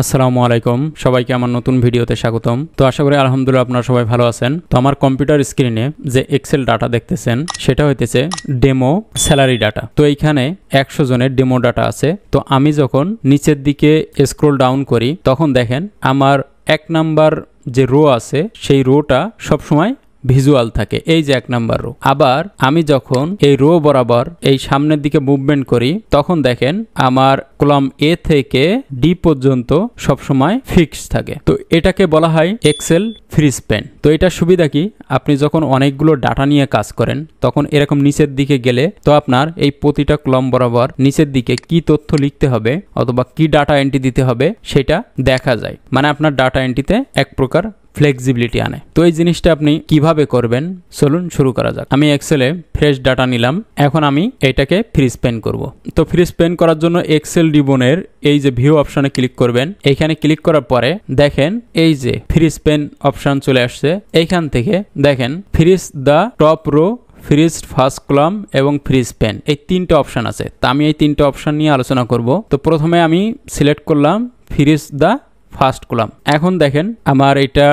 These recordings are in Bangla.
আসসালামু আলাইকুম সবাইকে আমার নতুন ভিডিওতে স্বাগতম। তো আশা করি আলহামদুলিল্লাহ আপনারা সবাই ভালো আছেন। তো আমার কম্পিউটার স্ক্রিনে যে এক্সেল ডাটা দেখতেছেন সেটা হইতেছে ডেমো স্যালারি ডাটা। তো এইখানে 100 জনের ডেমো ডাটা আছে। তো আমি যখন নিচের দিকে স্ক্রল ডাউন করি তখন দেখেন আমার 1 নাম্বার যে রো আছে সেই রোটা সবসময় ভিজুয়াল থাকে, এই যে 1 নাম্বার রো। আবার আমি যখন এই রো বরাবর এই সামনের দিকে মুভমেন্ট করি তখন দেখেন আমার কলাম এ থেকে ডি পর্যন্ত সবসময় ফিক্স থাকে। তো এটাকে বলা হয় এক্সেল ফ্রি স্প্যান। তো এটা সুবিধা কি, আপনি যখন অনেকগুলো ডাটা নিয়ে কাজ করেন তখন এরকম নিচের দিকে গেলে তো আপনার এই প্রতিটা কলাম বরাবর নিচের দিকে কি তথ্য লিখতে হবে অথবা কি ডাটা এন্ট্রি দিতে হবে সেটা দেখা যায়। মানে আপনার ডাটা এন্ট্রিতে এক প্রকার ফ্লেক্সিবিলিটি আনে। তো এই জিনিসটা আপনি কিভাবে করবেন চলুন শুরু করা যাক। আমি এক্সেলে ফ্রেশ ডাটা নিলাম, এখন আমি এটাকে ফ্রি স্প্যান করব। তো ফ্রি স্প্যান করার জন্য এক্সেল রিবনের এই যে ভিউ অপশনে ক্লিক করবেন। এইখানে ক্লিক করার পরে দেখেন এই যে ফ্রি স্প্যান অপশন চলে আসছে। এইখান থেকে দেখেন freeze the top row, freeze first column এবং ফ্রি স্প্যান, এই 3টে অপশন আছে। তা আমি এই 3টে অপশন নিয়ে আলোচনা করব। তো প্রথমে আমি সিলেক্ট করলাম ফ্রিজ দ্য ফার্স্ট কলাম। এখন দেখেন আমার এটা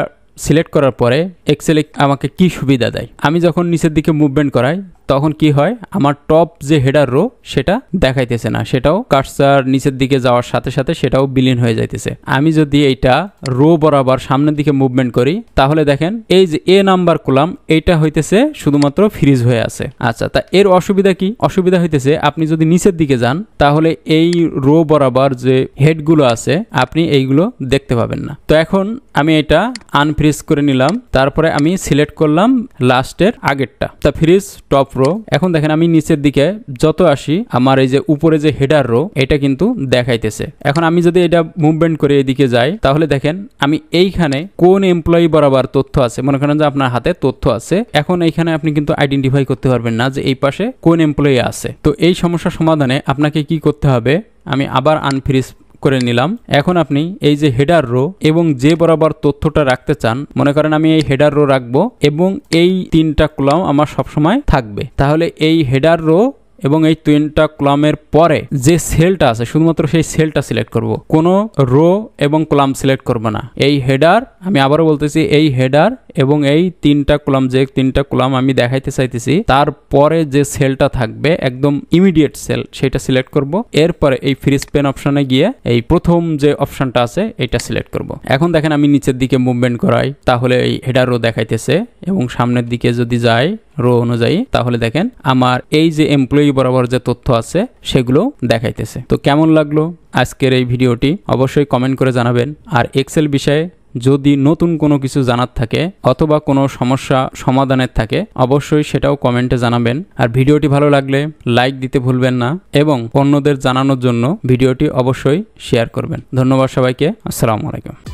সিলেক্ট করার পরে এক্সেলে আমাকে কি সুবিধা দেয়। আমি যখন নিচের দিকে মুভমেন্ট করাই তখন কি হয়, আমার টপ যে হেডার রো সেটা দেখাইতেছে না, সেটাও কার্সার নিচের দিকে যাওয়ার সাথে সাথে সেটাও বিলীন হয়ে যাইতেছে। আমি যদি এইটা রো বরাবর সামনের দিকে মুভমেন্ট করি তাহলে দেখেন এই যে এ নাম্বার কলাম এইটা হইতেছে শুধুমাত্র ফ্রিজ হয়ে আছে। আচ্ছা, তা এর অসুবিধা কি? অসুবিধা হইতেছে আপনি যদি নিচের দিকে যান তাহলে এই রো বরাবর যে হেডগুলো আছে আপনি এইগুলো দেখতে পাবেন না। তো এখন আমি এটা আনফ্রিজ করে নিলাম, তারপরে আমি সিলেক্ট করলাম লাস্টের আগেরটা, তা ফ্রিজ টপ রো। এখন দেখেন আমি নিচের দিকে যত আসি আমার এই যে উপরে যে হেডার রো এটা কিন্তু দেখাইতেছে। এখন আমি যদি এটা মুভমেন্ট করে এদিকে যাই তাহলে দেখেন আমি এইখানে কোন এমপ্লয়ি বরাবর তথ্য আছে, মনে করেন যে আপনার হাতে তথ্য আছে, এখন এইখানে আপনি কিন্তু আইডেন্টিফাই করতে পারবেন না যে এই পাশে কোন এমপ্লয়ি আছে। তো এই সমস্যা সমাধানে আপনাকে কি করতে হবে, আমি আবার আনফ্রিজ করে নিলাম। এখন আপনি এই যে হেডার রো এবং যে বরাবর তথ্যটা রাখতে চান, মনে করেন আমি এই হেডার রো রাখবো এবং এই 3টা কলাম আমার সবসময় থাকবে, তাহলে এই হেডার রো এবং এই 3টা কলামের পরে যে সেলটা আছে শুধুমাত্র সেই সেলটা সিলেক্ট করব, কোনো রো এবং কলাম সিলেক্ট করব না। এই হেডার, আমি আবারও বলতেছি, এই হেডার এবং এই 3টা কলাম, যে 3টা কলাম আমি দেখাইতে চাইতেছি তারপরে যে সেলটা থাকবে একদম ইমিডিয়েট সেল সেটা সিলেক্ট করব। এরপরে এই ফ্রি স্প্যান অপশনে গিয়ে এই প্রথম যে অপশনটা আছে এটা সিলেক্ট করব। এখন দেখেন আমি নিচের দিকে মুভমেন্ট করাই তাহলে এই হেডার রো দেখাইতেছে এবং সামনের দিকে যদি যাই রো অনুযায়ী তাহলে দেখেন আমার এই যে এমপ্লয়ি বরাবর যে তথ্য আছে সেগুলো দেখাইতেছে। তো কেমন লাগলো আজকের এই ভিডিওটি অবশ্যই কমেন্ট করে জানাবেন। আর এক্সেল বিষয়ে যদি নতুন কোনো কিছু জানার থাকে অথবা কোনো সমস্যা সমাধানের থাকে অবশ্যই সেটাও কমেন্টে জানাবেন। আর ভিডিওটি ভালো লাগলে লাইক দিতে ভুলবেন না এবং অন্যদের জানানোর জন্য ভিডিওটি অবশ্যই শেয়ার করবেন। ধন্যবাদ সবাইকে। আসসালামু আলাইকুম।